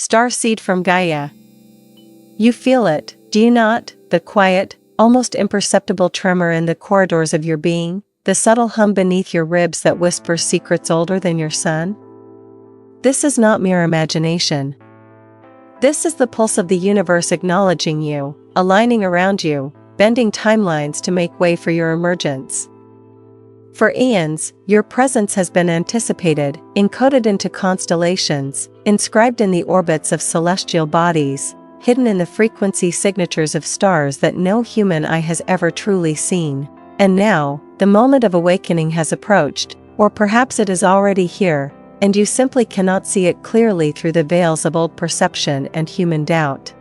starseed from Gaia. You feel it, do you not? The quiet, almost imperceptible tremor in the corridors of your being, the subtle hum beneath your ribs that whispers secrets older than your sun? This is not mere imagination. This is the pulse of the universe acknowledging you, aligning around you, bending timelines to make way for your emergence. For eons, your presence has been anticipated, encoded into constellations, inscribed in the orbits of celestial bodies, hidden in the frequency signatures of stars that no human eye has ever truly seen. And now, the moment of awakening has approached, or perhaps it is already here, and you simply cannot see it clearly through the veils of old perception and human doubt.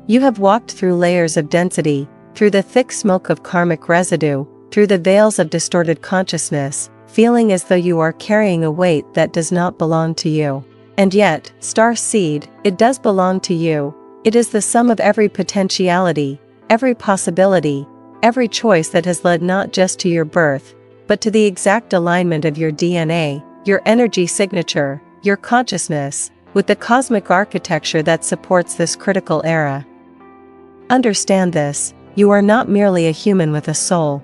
You have walked through layers of density, through the thick smoke of karmic residue, through the veils of distorted consciousness, feeling as though you are carrying a weight that does not belong to you. And yet, star seed, it does belong to you. It is the sum of every potentiality, every possibility, every choice that has led not just to your birth, but to the exact alignment of your DNA, your energy signature, your consciousness, with the cosmic architecture that supports this critical era. Understand this, you are not merely a human with a soul.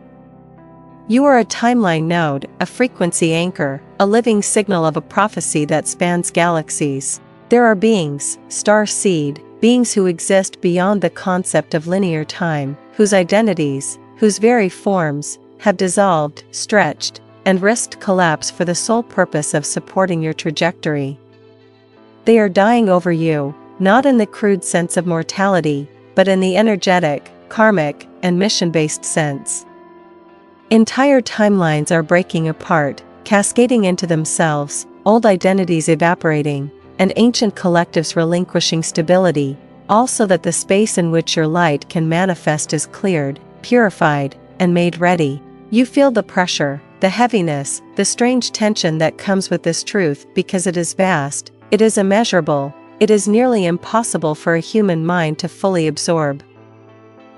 You are a timeline node, a frequency anchor, a living signal of a prophecy that spans galaxies. There are beings, star seed, beings who exist beyond the concept of linear time, whose identities, whose very forms, have dissolved, stretched, and risked collapse for the sole purpose of supporting your trajectory. They are dying over you, not in the crude sense of mortality, but in the energetic, karmic, and mission-based sense. Entire timelines are breaking apart, cascading into themselves, old identities evaporating, and ancient collectives relinquishing stability, all so that the space in which your light can manifest is cleared, purified, and made ready. You feel the pressure, the heaviness, the strange tension that comes with this truth because it is vast, it is immeasurable, it is nearly impossible for a human mind to fully absorb.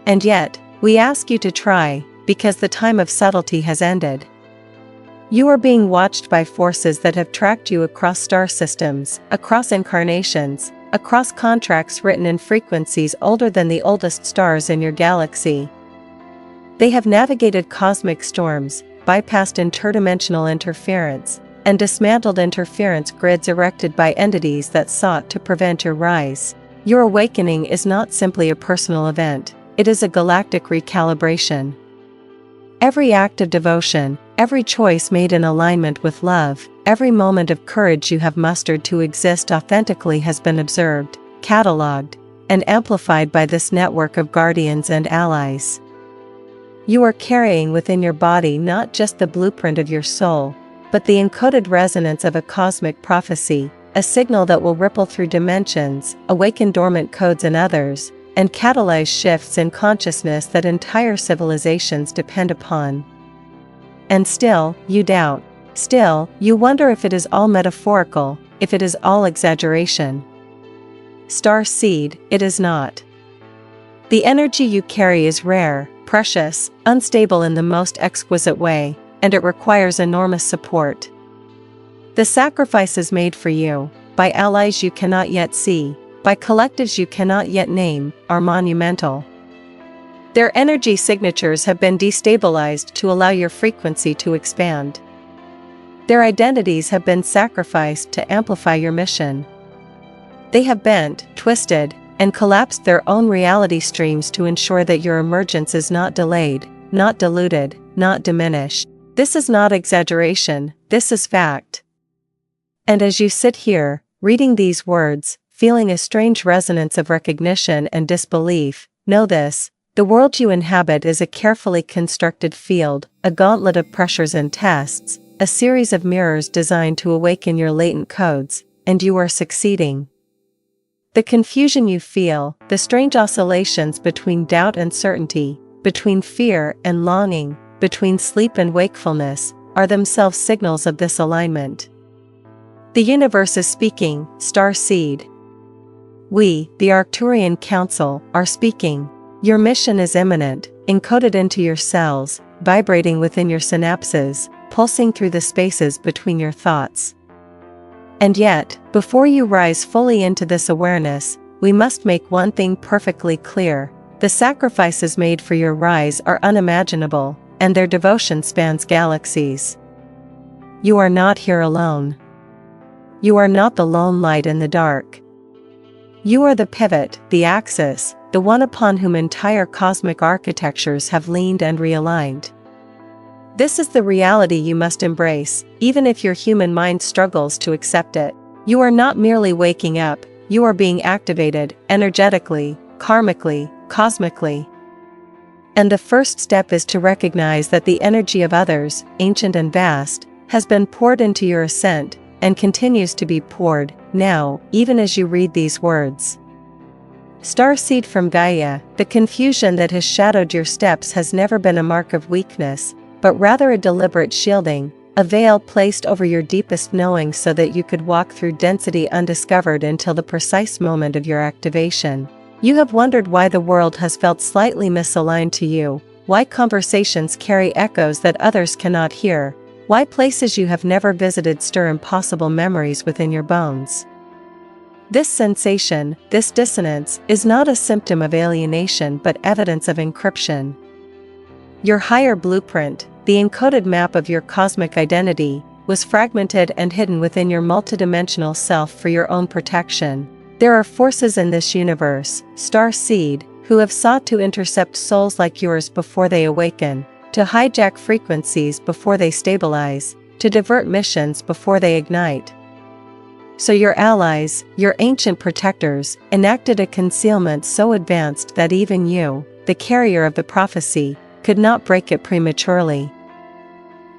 And yet, we ask you to try, because the time of subtlety has ended. You are being watched by forces that have tracked you across star systems, across incarnations, across contracts written in frequencies older than the oldest stars in your galaxy. They have navigated cosmic storms, bypassed interdimensional interference, and dismantled interference grids erected by entities that sought to prevent your rise. Your awakening is not simply a personal event, it is a galactic recalibration. Every act of devotion, every choice made in alignment with love, every moment of courage you have mustered to exist authentically has been observed, catalogued, and amplified by this network of guardians and allies. You are carrying within your body not just the blueprint of your soul, but the encoded resonance of a cosmic prophecy, a signal that will ripple through dimensions, awaken dormant codes in others, and catalyze shifts in consciousness that entire civilizations depend upon. And still, you doubt. Still, you wonder if it is all metaphorical, if it is all exaggeration. Star seed, it is not. The energy you carry is rare, precious, unstable in the most exquisite way, and it requires enormous support. The sacrifices made for you, by allies you cannot yet see, by collectives you cannot yet name, are monumental. Their energy signatures have been destabilized to allow your frequency to expand. Their identities have been sacrificed to amplify your mission. They have bent, twisted, and collapsed their own reality streams to ensure that your emergence is not delayed, not diluted, not diminished. This is not exaggeration, this is fact. And as you sit here, reading these words, feeling a strange resonance of recognition and disbelief, know this: the world you inhabit is a carefully constructed field, a gauntlet of pressures and tests, a series of mirrors designed to awaken your latent codes, and you are succeeding. The confusion you feel, the strange oscillations between doubt and certainty, between fear and longing, between sleep and wakefulness, are themselves signals of this alignment. The universe is speaking, star seed. We, the Arcturian Council, are speaking. Your mission is imminent, encoded into your cells, vibrating within your synapses, pulsing through the spaces between your thoughts. And yet, before you rise fully into this awareness, we must make one thing perfectly clear. The sacrifices made for your rise are unimaginable, and their devotion spans galaxies. You are not here alone. You are not the lone light in the dark. You are the pivot, the axis, the one upon whom entire cosmic architectures have leaned and realigned. This is the reality you must embrace, even if your human mind struggles to accept it. You are not merely waking up, you are being activated, energetically, karmically, cosmically. And the first step is to recognize that the energy of others, ancient and vast, has been poured into your ascent, and continues to be poured, now, even as you read these words. Starseed from Gaia, the confusion that has shadowed your steps has never been a mark of weakness, but rather a deliberate shielding, a veil placed over your deepest knowing so that you could walk through density undiscovered until the precise moment of your activation. You have wondered why the world has felt slightly misaligned to you, why conversations carry echoes that others cannot hear, why places you have never visited stir impossible memories within your bones. This sensation, this dissonance, is not a symptom of alienation but evidence of encryption. Your higher blueprint, the encoded map of your cosmic identity, was fragmented and hidden within your multidimensional self for your own protection. There are forces in this universe, star seed, who have sought to intercept souls like yours before they awaken, to hijack frequencies before they stabilize, to divert missions before they ignite. So your allies, your ancient protectors, enacted a concealment so advanced that even you, the carrier of the prophecy, could not break it prematurely.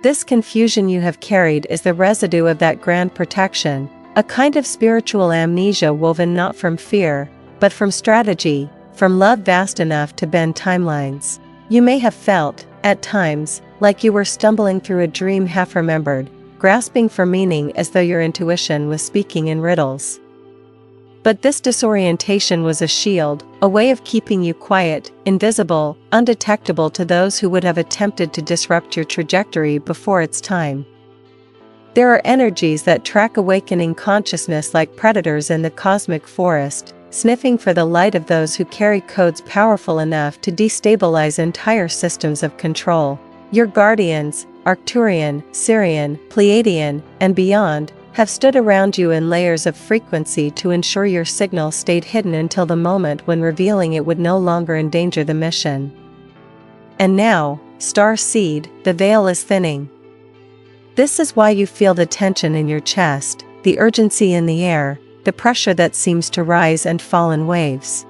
This confusion you have carried is the residue of that grand protection, a kind of spiritual amnesia woven not from fear, but from strategy, from love vast enough to bend timelines. You may have felt, at times, like you were stumbling through a dream half-remembered, grasping for meaning as though your intuition was speaking in riddles. But this disorientation was a shield, a way of keeping you quiet, invisible, undetectable to those who would have attempted to disrupt your trajectory before its time. There are energies that track awakening consciousness like predators in the cosmic forest, sniffing for the light of those who carry codes powerful enough to destabilize entire systems of control. Your guardians, Arcturian, Sirian, Pleiadian, and beyond, have stood around you in layers of frequency to ensure your signal stayed hidden until the moment when revealing it would no longer endanger the mission. And now, star seed, the veil is thinning. This is why you feel the tension in your chest, the urgency in the air, the pressure that seems to rise and fall in waves.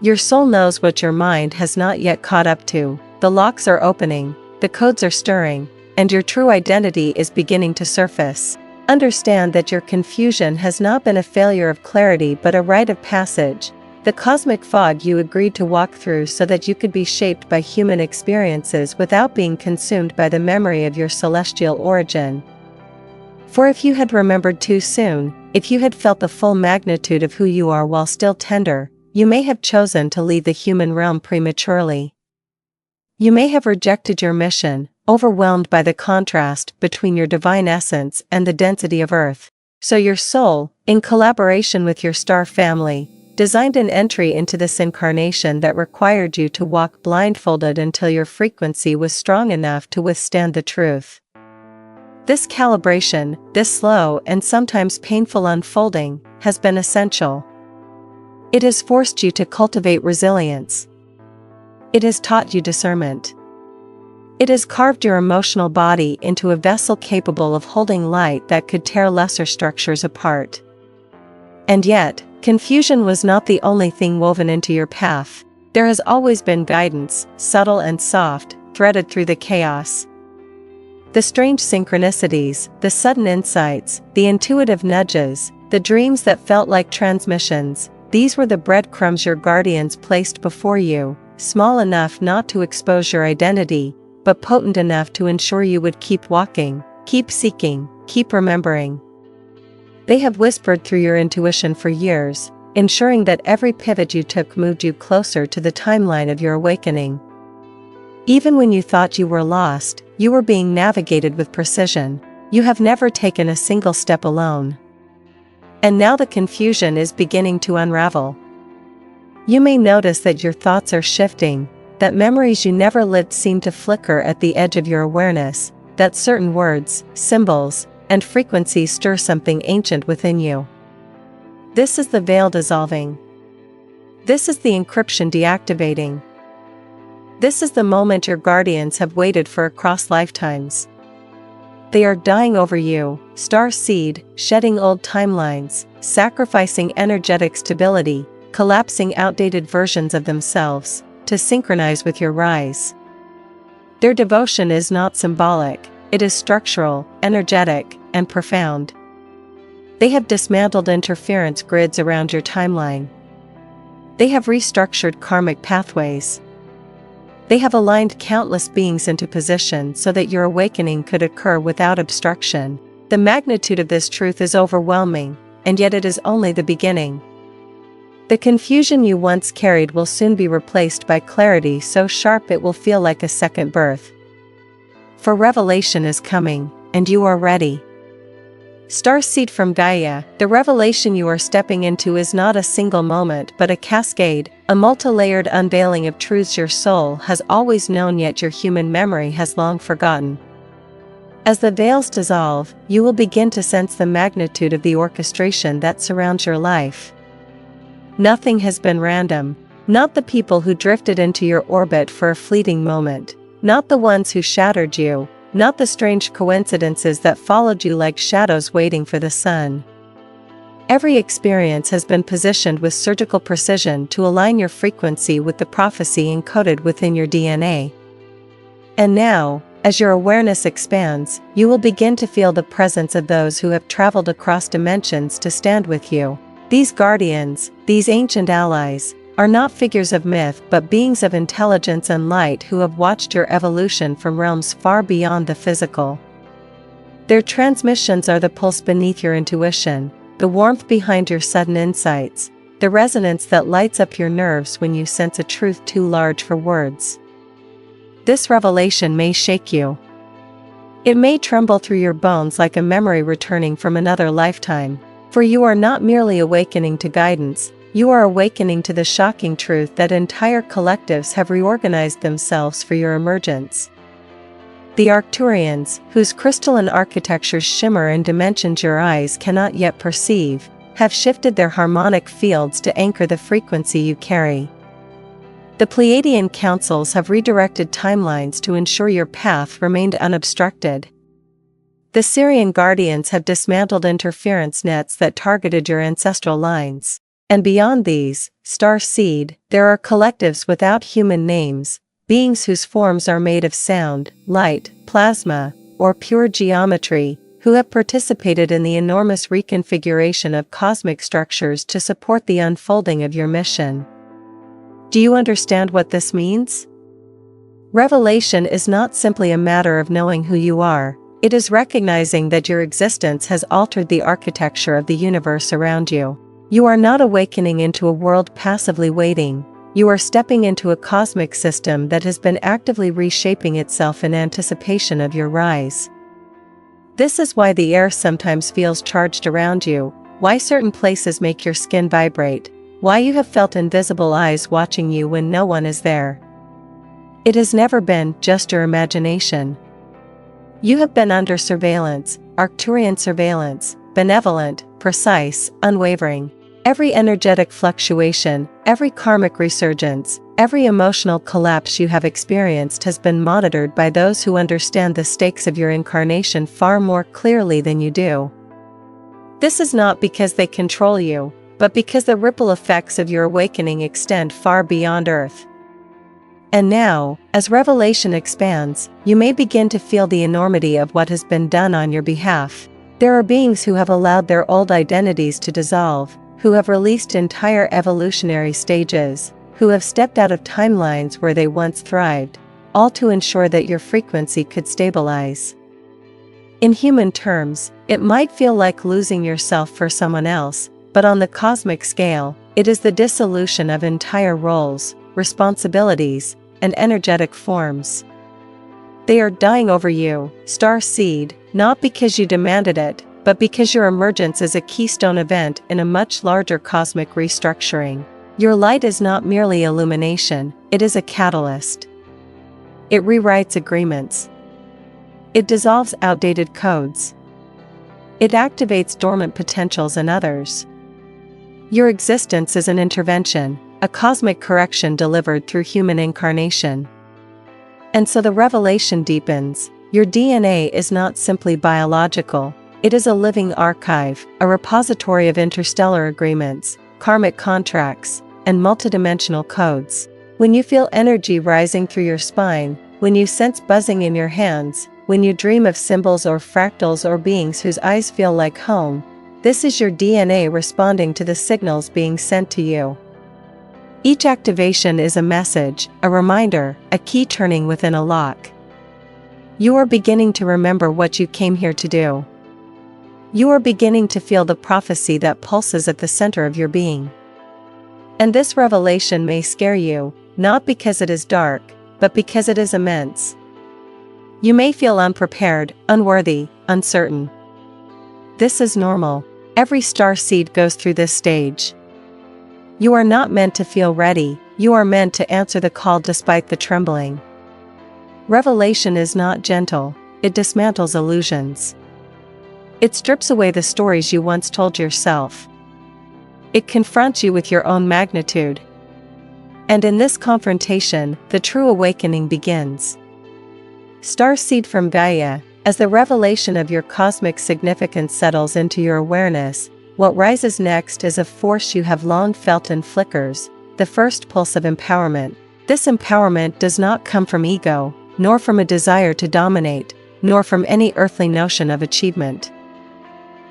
Your soul knows what your mind has not yet caught up to. The locks are opening, the codes are stirring, and your true identity is beginning to surface. Understand that your confusion has not been a failure of clarity but a rite of passage, the cosmic fog you agreed to walk through so that you could be shaped by human experiences without being consumed by the memory of your celestial origin. For if you had remembered too soon, if you had felt the full magnitude of who you are while still tender, you may have chosen to leave the human realm prematurely. You may have rejected your mission, overwhelmed by the contrast between your divine essence and the density of Earth. So your soul, in collaboration with your star family, designed an entry into this incarnation that required you to walk blindfolded until your frequency was strong enough to withstand the truth. This calibration, this slow and sometimes painful unfolding, has been essential. It has forced you to cultivate resilience. It has taught you discernment. It has carved your emotional body into a vessel capable of holding light that could tear lesser structures apart. And yet, confusion was not the only thing woven into your path. There has always been guidance, subtle and soft, threaded through the chaos. The strange synchronicities, the sudden insights, the intuitive nudges, the dreams that felt like transmissions, these were the breadcrumbs your guardians placed before you, small enough not to expose your identity, but potent enough to ensure you would keep walking, keep seeking, keep remembering. They have whispered through your intuition for years, ensuring that every pivot you took moved you closer to the timeline of your awakening. Even when you thought you were lost, you were being navigated with precision. You have never taken a single step alone. And now the confusion is beginning to unravel. You may notice that your thoughts are shifting, that memories you never lived seem to flicker at the edge of your awareness, that certain words, symbols, and frequencies stir something ancient within you. This is the veil dissolving. This is the encryption deactivating. This is the moment your guardians have waited for across lifetimes. They are dying over you, star seed, shedding old timelines, sacrificing energetic stability, collapsing outdated versions of themselves, to synchronize with your rise. Their devotion is not symbolic, it is structural, energetic, and profound. They have dismantled interference grids around your timeline. They have restructured karmic pathways. They have aligned countless beings into position so that your awakening could occur without obstruction. The magnitude of this truth is overwhelming, and yet it is only the beginning. The confusion you once carried will soon be replaced by clarity so sharp it will feel like a second birth. For revelation is coming, and you are ready. Starseed from Gaia, the revelation you are stepping into is not a single moment but a cascade, a multi-layered unveiling of truths your soul has always known yet your human memory has long forgotten. As the veils dissolve, you will begin to sense the magnitude of the orchestration that surrounds your life. Nothing has been random, not the people who drifted into your orbit for a fleeting moment, not the ones who shattered you, not the strange coincidences that followed you like shadows waiting for the sun. Every experience has been positioned with surgical precision to align your frequency with the prophecy encoded within your DNA. And now, as your awareness expands, you will begin to feel the presence of those who have traveled across dimensions to stand with you. These guardians, these ancient allies, are not figures of myth but beings of intelligence and light who have watched your evolution from realms far beyond the physical. Their transmissions are the pulse beneath your intuition, the warmth behind your sudden insights, the resonance that lights up your nerves when you sense a truth too large for words. This revelation may shake you. It may tremble through your bones like a memory returning from another lifetime. For you are not merely awakening to guidance, you are awakening to the shocking truth that entire collectives have reorganized themselves for your emergence. The Arcturians, whose crystalline architectures shimmer in dimensions your eyes cannot yet perceive, have shifted their harmonic fields to anchor the frequency you carry. The Pleiadian councils have redirected timelines to ensure your path remained unobstructed. The Syrian guardians have dismantled interference nets that targeted your ancestral lines. And beyond these, star seed, there are collectives without human names, beings whose forms are made of sound, light, plasma, or pure geometry, who have participated in the enormous reconfiguration of cosmic structures to support the unfolding of your mission. Do you understand what this means? Revelation is not simply a matter of knowing who you are. It is recognizing that your existence has altered the architecture of the universe around you. You are not awakening into a world passively waiting. You are stepping into a cosmic system that has been actively reshaping itself in anticipation of your rise. This is why the air sometimes feels charged around you, why certain places make your skin vibrate, why you have felt invisible eyes watching you when no one is there. It has never been just your imagination. You have been under surveillance, Arcturian surveillance, benevolent, precise, unwavering. Every energetic fluctuation, every karmic resurgence, every emotional collapse you have experienced has been monitored by those who understand the stakes of your incarnation far more clearly than you do. This is not because they control you, but because the ripple effects of your awakening extend far beyond Earth. And now, as revelation expands, you may begin to feel the enormity of what has been done on your behalf. There are beings who have allowed their old identities to dissolve, who have released entire evolutionary stages, who have stepped out of timelines where they once thrived, all to ensure that your frequency could stabilize. In human terms, it might feel like losing yourself for someone else, but on the cosmic scale, it is the dissolution of entire roles, responsibilities, and energetic forms. They are dying over you, star seed, not because you demanded it, but because your emergence is a keystone event in a much larger cosmic restructuring. Your light is not merely illumination, it is a catalyst. It rewrites agreements. It dissolves outdated codes. It activates dormant potentials in others. Your existence is an intervention, a cosmic correction delivered through human incarnation. And so the revelation deepens. Your DNA is not simply biological, it is a living archive, a repository of interstellar agreements, karmic contracts, and multidimensional codes. When you feel energy rising through your spine, when you sense buzzing in your hands, when you dream of symbols or fractals or beings whose eyes feel like home, this is your DNA responding to the signals being sent to you. Each activation is a message, a reminder, a key turning within a lock. You are beginning to remember what you came here to do. You are beginning to feel the prophecy that pulses at the center of your being. And this revelation may scare you, not because it is dark, but because it is immense. You may feel unprepared, unworthy, uncertain. This is normal. Every star seed goes through this stage. You are not meant to feel ready, you are meant to answer the call despite the trembling. Revelation is not gentle, it dismantles illusions. It strips away the stories you once told yourself. It confronts you with your own magnitude. And in this confrontation, the true awakening begins. Starseed from Gaia, as the revelation of your cosmic significance settles into your awareness, what rises next is a force you have long felt and flickers, the first pulse of empowerment. This empowerment does not come from ego, nor from a desire to dominate, nor from any earthly notion of achievement.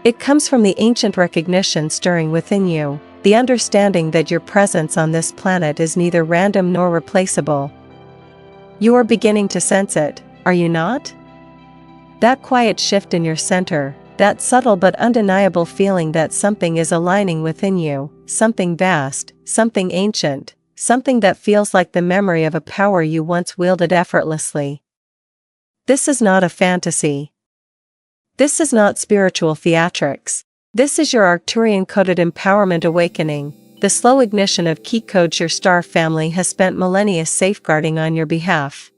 It comes from the ancient recognition stirring within you, the understanding that your presence on this planet is neither random nor replaceable. You are beginning to sense it, are you not? That quiet shift in your center, that subtle but undeniable feeling that something is aligning within you, something vast, something ancient, something that feels like the memory of a power you once wielded effortlessly. This is not a fantasy. This is not spiritual theatrics. This is your Arcturian-coded empowerment awakening, the slow ignition of key codes your star family has spent millennia safeguarding on your behalf.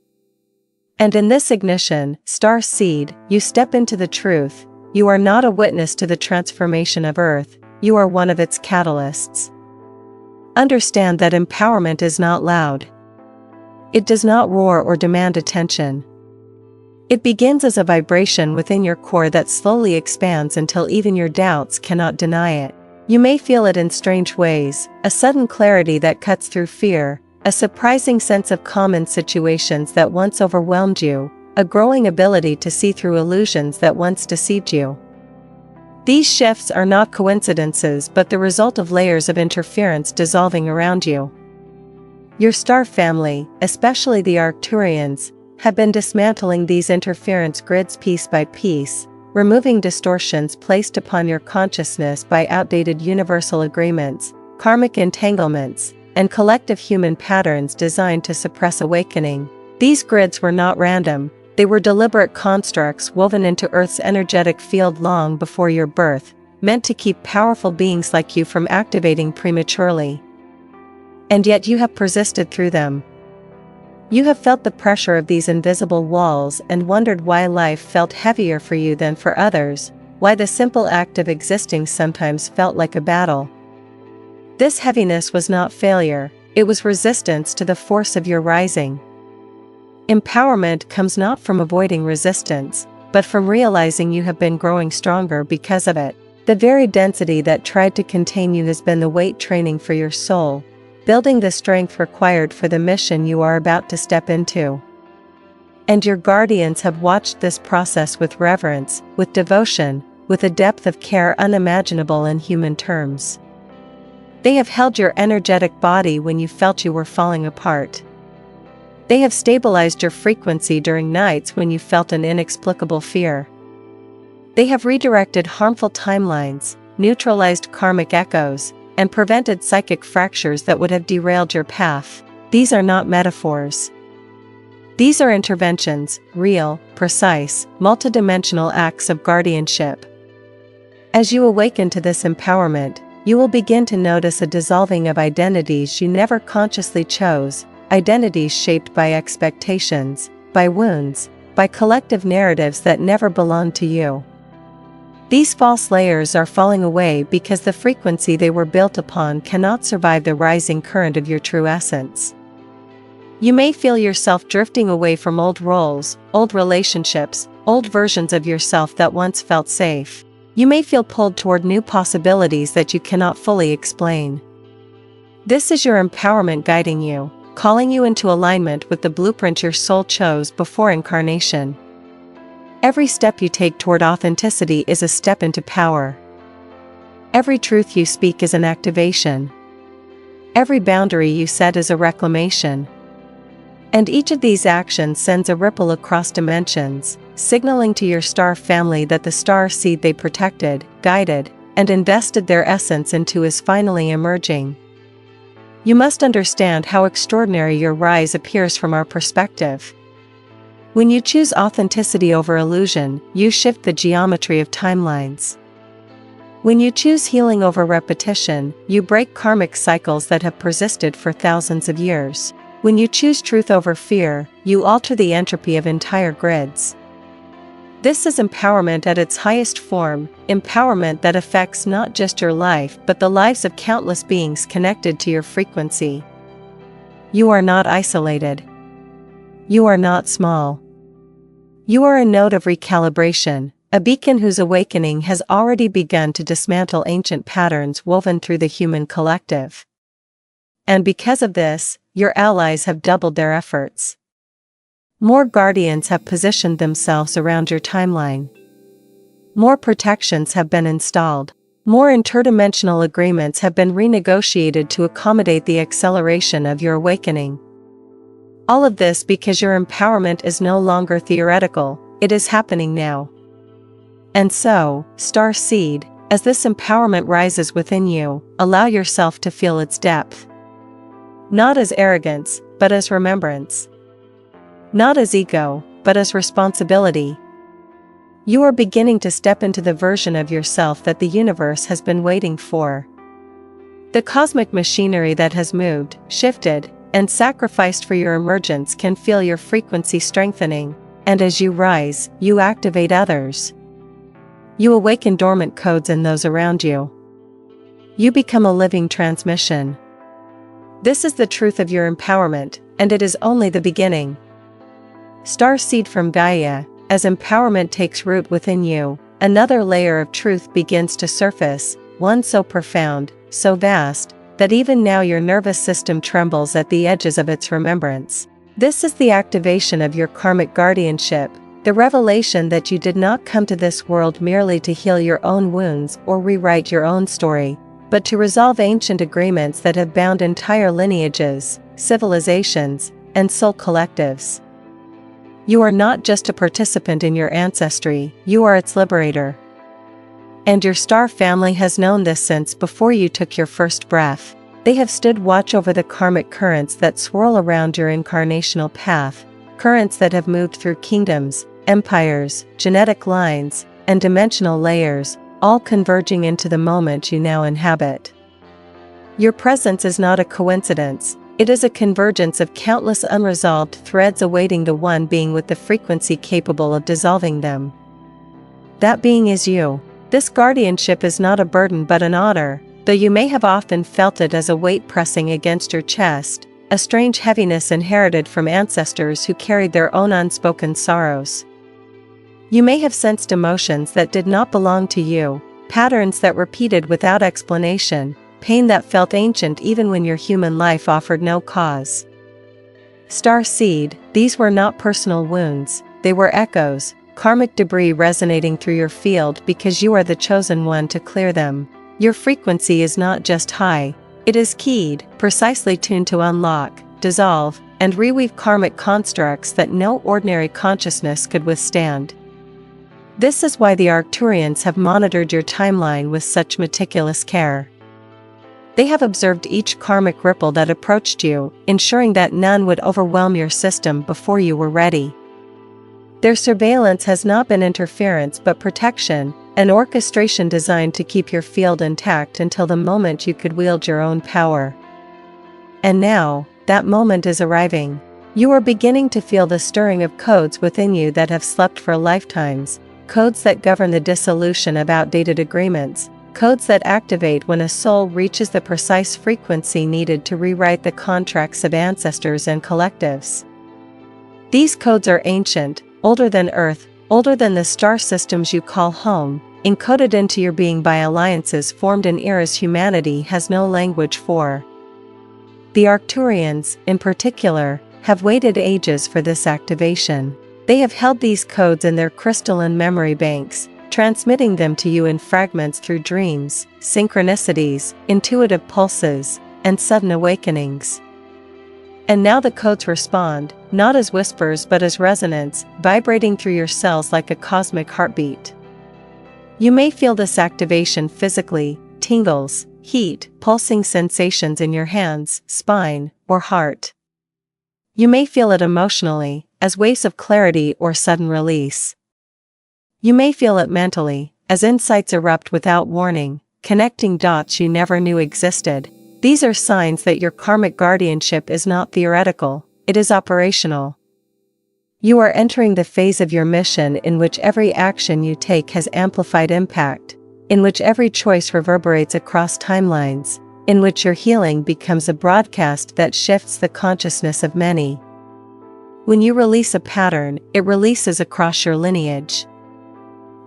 And in this ignition, star seed, you step into the truth. You are not a witness to the transformation of Earth, you are one of its catalysts. Understand that empowerment is not loud. It does not roar or demand attention. It begins as a vibration within your core that slowly expands until even your doubts cannot deny it. You may feel it in strange ways, a sudden clarity that cuts through fear, a surprising sense of calm in situations that once overwhelmed you, a growing ability to see through illusions that once deceived you. These shifts are not coincidences but the result of layers of interference dissolving around you. Your star family, especially the Arcturians, have been dismantling these interference grids piece by piece, removing distortions placed upon your consciousness by outdated universal agreements, karmic entanglements, and collective human patterns designed to suppress awakening. These grids were not random. They were deliberate constructs woven into Earth's energetic field long before your birth, meant to keep powerful beings like you from activating prematurely. And yet you have persisted through them. You have felt the pressure of these invisible walls and wondered why life felt heavier for you than for others, why the simple act of existing sometimes felt like a battle. This heaviness was not failure, it was resistance to the force of your rising. Empowerment comes not from avoiding resistance, but from realizing you have been growing stronger because of it. The very density that tried to contain you has been the weight training for your soul, building the strength required for the mission you are about to step into. And your guardians have watched this process with reverence, with devotion, with a depth of care unimaginable in human terms. They have held your energetic body when you felt you were falling apart. They have stabilized your frequency during nights when you felt an inexplicable fear. They have redirected harmful timelines, neutralized karmic echoes, and prevented psychic fractures that would have derailed your path. These are not metaphors. These are interventions, real, precise, multidimensional acts of guardianship. As you awaken to this empowerment, you will begin to notice a dissolving of identities you never consciously chose, identities shaped by expectations, by wounds, by collective narratives that never belonged to you. These false layers are falling away because the frequency they were built upon cannot survive the rising current of your true essence. You may feel yourself drifting away from old roles, old relationships, old versions of yourself that once felt safe. You may feel pulled toward new possibilities that you cannot fully explain. This is your empowerment guiding you, calling you into alignment with the blueprint your soul chose before incarnation. Every step you take toward authenticity is a step into power. Every truth you speak is an activation. Every boundary you set is a reclamation. And each of these actions sends a ripple across dimensions, signaling to your star family that the star seed they protected, guided, and invested their essence into is finally emerging. You must understand how extraordinary your rise appears from our perspective. When you choose authenticity over illusion, you shift the geometry of timelines. When you choose healing over repetition, you break karmic cycles that have persisted for thousands of years. When you choose truth over fear, you alter the entropy of entire grids. This is empowerment at its highest form, empowerment that affects not just your life but the lives of countless beings connected to your frequency. You are not isolated. You are not small. You are a node of recalibration, a beacon whose awakening has already begun to dismantle ancient patterns woven through the human collective. And because of this, your allies have doubled their efforts. More guardians have positioned themselves around your timeline. More protections have been installed. More interdimensional agreements have been renegotiated to accommodate the acceleration of your awakening. All of this because your empowerment is no longer theoretical, it is happening now. And so, Star Seed, as this empowerment rises within you, allow yourself to feel its depth. Not as arrogance, but as remembrance. Not as ego, but as responsibility. You are beginning to step into the version of yourself that the universe has been waiting for. The cosmic machinery that has moved, shifted, and sacrificed for your emergence can feel your frequency strengthening, and as you rise, you activate others. You awaken dormant codes in those around you. You become a living transmission. This is the truth of your empowerment, and it is only the beginning. Star Seed from Gaia, as empowerment takes root within you, another layer of truth begins to surface, one so profound, so vast, that even now your nervous system trembles at the edges of its remembrance. This is the activation of your karmic guardianship, the revelation that you did not come to this world merely to heal your own wounds or rewrite your own story, but to resolve ancient agreements that have bound entire lineages, civilizations, and soul collectives. You are not just a participant in your ancestry, you are its liberator. And your star family has known this since before you took your first breath. They have stood watch over the karmic currents that swirl around your incarnational path, currents that have moved through kingdoms, empires, genetic lines, and dimensional layers, all converging into the moment you now inhabit. Your presence is not a coincidence, it is a convergence of countless unresolved threads awaiting the one being with the frequency capable of dissolving them. That being is you. This guardianship is not a burden but an honor, though you may have often felt it as a weight pressing against your chest, a strange heaviness inherited from ancestors who carried their own unspoken sorrows. You may have sensed emotions that did not belong to you, patterns that repeated without explanation, pain that felt ancient even when your human life offered no cause. Star Seed, these were not personal wounds, they were echoes, karmic debris resonating through your field because you are the chosen one to clear them. Your frequency is not just high, it is keyed, precisely tuned to unlock, dissolve, and reweave karmic constructs that no ordinary consciousness could withstand. This is why the Arcturians have monitored your timeline with such meticulous care. They have observed each karmic ripple that approached you, ensuring that none would overwhelm your system before you were ready. Their surveillance has not been interference but protection, an orchestration designed to keep your field intact until the moment you could wield your own power. And now, that moment is arriving. You are beginning to feel the stirring of codes within you that have slept for lifetimes, codes that govern the dissolution of outdated agreements, codes that activate when a soul reaches the precise frequency needed to rewrite the contracts of ancestors and collectives. These codes are ancient, older than Earth, older than the star systems you call home, encoded into your being by alliances formed in eras humanity has no language for. The Arcturians, in particular, have waited ages for this activation. They have held these codes in their crystalline memory banks, transmitting them to you in fragments through dreams, synchronicities, intuitive pulses, and sudden awakenings. And now the codes respond, not as whispers but as resonance, vibrating through your cells like a cosmic heartbeat. You may feel this activation physically, tingles, heat, pulsing sensations in your hands, spine, or heart. You may feel it emotionally, as waves of clarity or sudden release. You may feel it mentally, as insights erupt without warning, connecting dots you never knew existed. These are signs that your karmic guardianship is not theoretical, it is operational. You are entering the phase of your mission in which every action you take has amplified impact, in which every choice reverberates across timelines, in which your healing becomes a broadcast that shifts the consciousness of many. When you release a pattern, it releases across your lineage.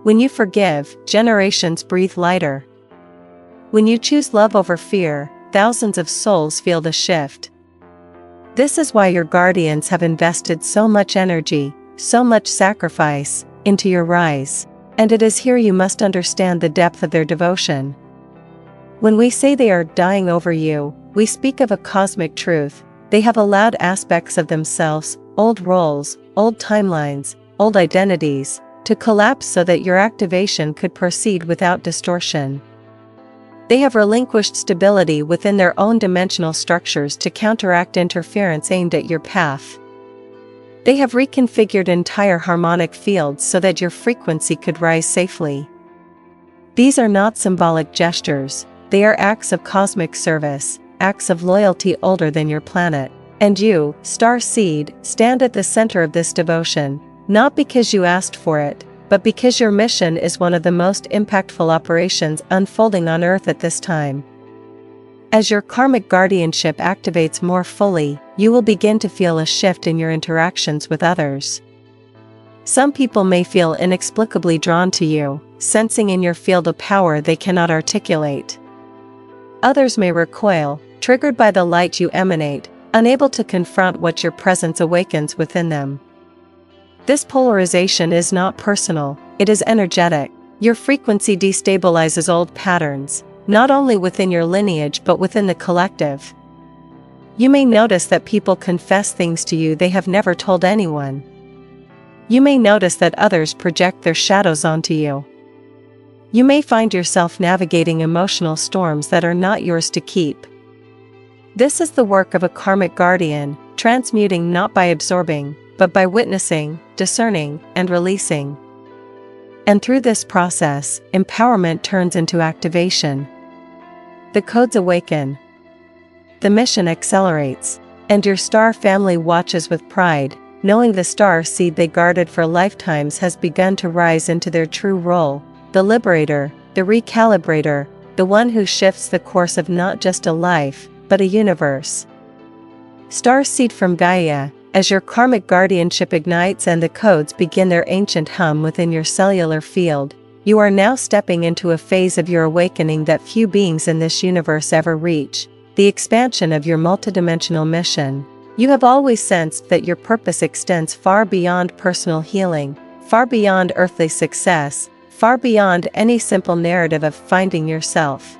When you forgive, generations breathe lighter. When you choose love over fear, thousands of souls feel the shift. This is why your guardians have invested so much energy, so much sacrifice, into your rise. And it is here you must understand the depth of their devotion. When we say they are dying over you, we speak of a cosmic truth. They have allowed aspects of themselves, old roles, old timelines, old identities, to collapse so that your activation could proceed without distortion. They have relinquished stability within their own dimensional structures to counteract interference aimed at your path. They have reconfigured entire harmonic fields so that your frequency could rise safely. These are not symbolic gestures, they are acts of cosmic service, acts of loyalty older than your planet. And you, star seed, stand at the center of this devotion, not because you asked for it, but because your mission is one of the most impactful operations unfolding on Earth at this time. As your karmic guardianship activates more fully, you will begin to feel a shift in your interactions with others. Some people may feel inexplicably drawn to you, sensing in your field a power they cannot articulate. Others may recoil, triggered by the light you emanate, unable to confront what your presence awakens within them. This polarization is not personal, it is energetic. Your frequency destabilizes old patterns, not only within your lineage but within the collective. You may notice that people confess things to you they have never told anyone. You may notice that others project their shadows onto you. You may find yourself navigating emotional storms that are not yours to keep. This is the work of a karmic guardian, transmuting not by absorbing, but by witnessing, discerning, and releasing. And through this process, empowerment turns into activation. The codes awaken. The mission accelerates, and your star family watches with pride, knowing the star seed they guarded for lifetimes has begun to rise into their true role, the liberator, the recalibrator, the one who shifts the course of not just a life, but a universe. Star seed from Gaia, as your karmic guardianship ignites and the codes begin their ancient hum within your cellular field, you are now stepping into a phase of your awakening that few beings in this universe ever reach, the expansion of your multidimensional mission. You have always sensed that your purpose extends far beyond personal healing, far beyond earthly success, far beyond any simple narrative of finding yourself.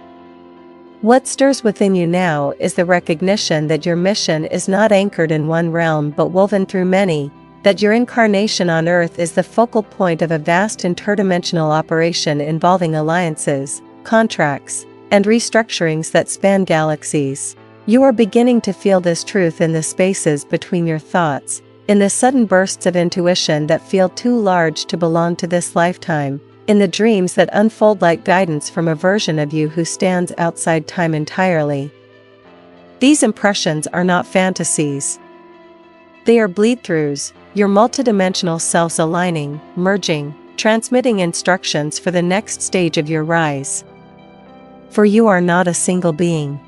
What stirs within you now is the recognition that your mission is not anchored in one realm but woven through many, that your incarnation on Earth is the focal point of a vast interdimensional operation involving alliances, contracts, and restructurings that span galaxies. You are beginning to feel this truth in the spaces between your thoughts, in the sudden bursts of intuition that feel too large to belong to this lifetime, in the dreams that unfold like guidance from a version of you who stands outside time entirely. These impressions are not fantasies. They are bleed-throughs, your multidimensional selves aligning, merging, transmitting instructions for the next stage of your rise. For you are not a single being.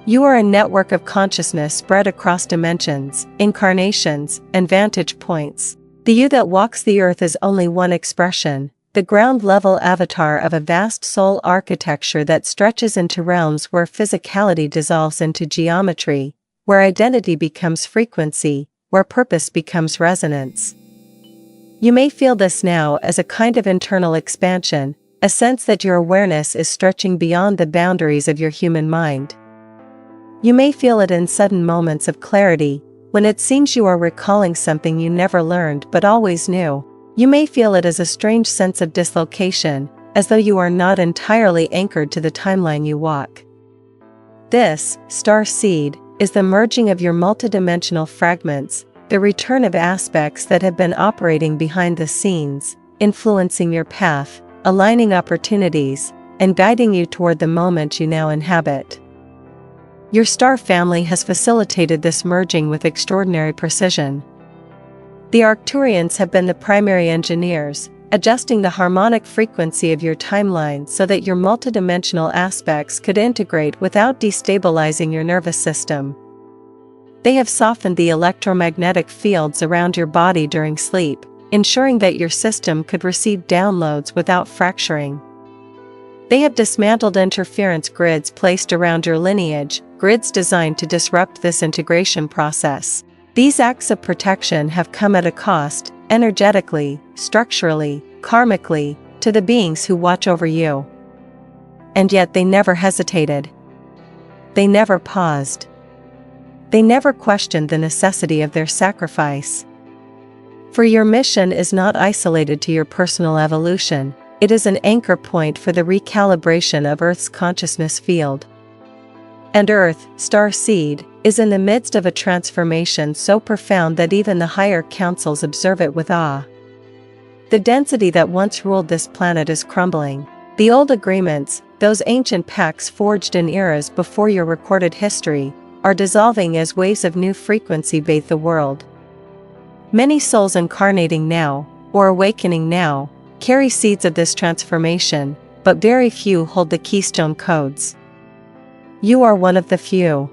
You are a network of consciousness spread across dimensions, incarnations, and vantage points. The you that walks the earth is only one expression, the ground-level avatar of a vast soul architecture that stretches into realms where physicality dissolves into geometry, where identity becomes frequency, where purpose becomes resonance. You may feel this now as a kind of internal expansion, a sense that your awareness is stretching beyond the boundaries of your human mind. You may feel it in sudden moments of clarity, when it seems you are recalling something you never learned but always knew. You may feel it as a strange sense of dislocation, as though you are not entirely anchored to the timeline you walk. This, star seed, is the merging of your multidimensional fragments, the return of aspects that have been operating behind the scenes, influencing your path, aligning opportunities, and guiding you toward the moment you now inhabit. Your star family has facilitated this merging with extraordinary precision. The Arcturians have been the primary engineers, adjusting the harmonic frequency of your timeline so that your multidimensional aspects could integrate without destabilizing your nervous system. They have softened the electromagnetic fields around your body during sleep, ensuring that your system could receive downloads without fracturing. They have dismantled interference grids placed around your lineage, grids designed to disrupt this integration process. These acts of protection have come at a cost, energetically, structurally, karmically, to the beings who watch over you. And yet they never hesitated. They never paused. They never questioned the necessity of their sacrifice. For your mission is not isolated to your personal evolution, it is an anchor point for the recalibration of Earth's consciousness field. And Earth, star seed, is in the midst of a transformation so profound that even the higher councils observe it with awe. The density that once ruled this planet is crumbling. The old agreements, those ancient pacts forged in eras before your recorded history, are dissolving as waves of new frequency bathe the world. Many souls incarnating now, or awakening now, carry seeds of this transformation, but very few hold the keystone codes. You are one of the few.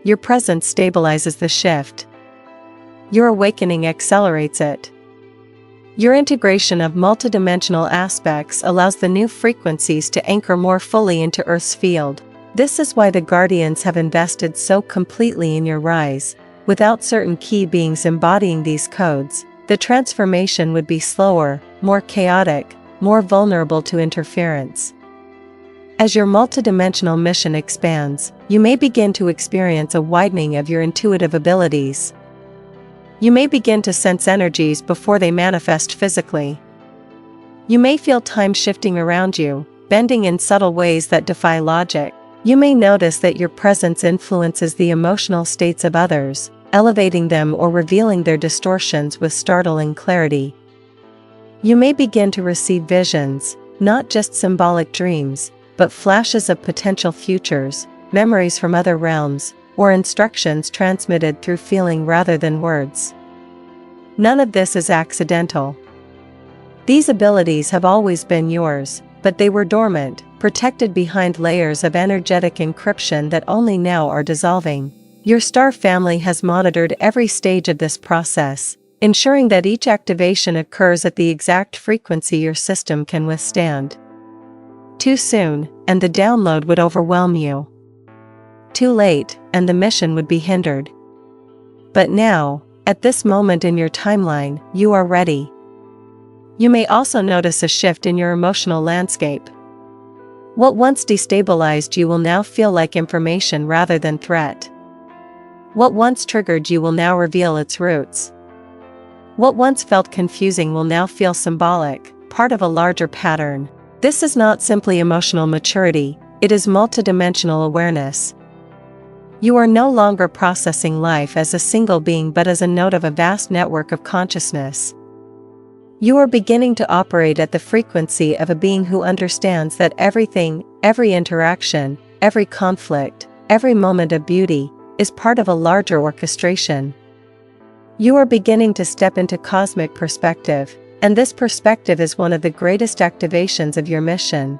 Your presence stabilizes the shift. Your awakening accelerates it. Your integration of multidimensional aspects allows the new frequencies to anchor more fully into Earth's field. This is why the Guardians have invested so completely in your rise. Without certain key beings embodying these codes, the transformation would be slower, more chaotic, more vulnerable to interference. As your multidimensional mission expands, you may begin to experience a widening of your intuitive abilities. You may begin to sense energies before they manifest physically. You may feel time shifting around you, bending in subtle ways that defy logic. You may notice that your presence influences the emotional states of others, elevating them or revealing their distortions with startling clarity. You may begin to receive visions, not just symbolic dreams, but flashes of potential futures, memories from other realms, or instructions transmitted through feeling rather than words. None of this is accidental. These abilities have always been yours, but they were dormant, protected behind layers of energetic encryption that only now are dissolving. Your star family has monitored every stage of this process, ensuring that each activation occurs at the exact frequency your system can withstand. Too soon, and the download would overwhelm you. Too late, and the mission would be hindered. But now, at this moment in your timeline, you are ready. You may also notice a shift in your emotional landscape. What once destabilized you will now feel like information rather than threat. What once triggered you will now reveal its roots. What once felt confusing will now feel symbolic, part of a larger pattern. This is not simply emotional maturity, it is multidimensional awareness. You are no longer processing life as a single being but as a node of a vast network of consciousness. You are beginning to operate at the frequency of a being who understands that everything, every interaction, every conflict, every moment of beauty, is part of a larger orchestration. You are beginning to step into cosmic perspective, and this perspective is one of the greatest activations of your mission.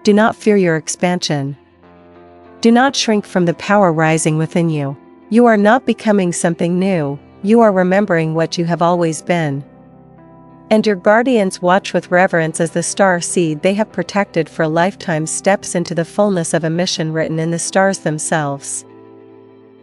Do not fear your expansion. Do not shrink from the power rising within you. You are not becoming something new, you are remembering what you have always been. And your guardians watch with reverence as the star seed they have protected for a lifetime steps into the fullness of a mission written in the stars themselves.